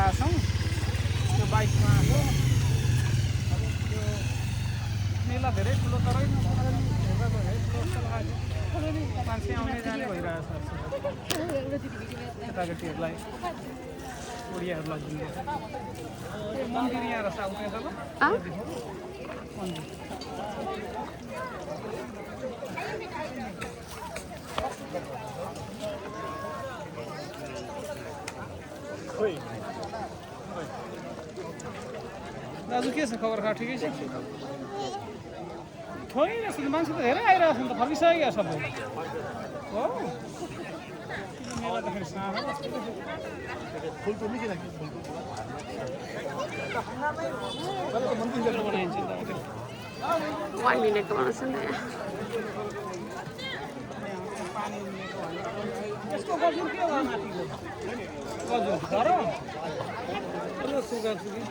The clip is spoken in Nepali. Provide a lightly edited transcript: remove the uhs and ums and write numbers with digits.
आएका छौँ त्यो बाइकमा आएको मेला धेरै ठुलो तरै हेर्दा धेरै ठुलो जस्तो लाग्यो मान्छे आउने जाने भइरहेछ केटाकेटीहरूलाई उडियाहरूलाई दिँदैछ मन्दिर यहाँ रहेछ आउँछ त मन्दिर दाजु के छ खबर खा ठिकै छ छोइ रहेछ त मान्छे त धेरै आइरहेको छ नि त फर्किसक्यो सबै हो मेला त फेरि सानो बनाइन्छ 1 minute को बनाउँछ नि यसको गजुर के होला माथिको गजुर धर सुगा सुगी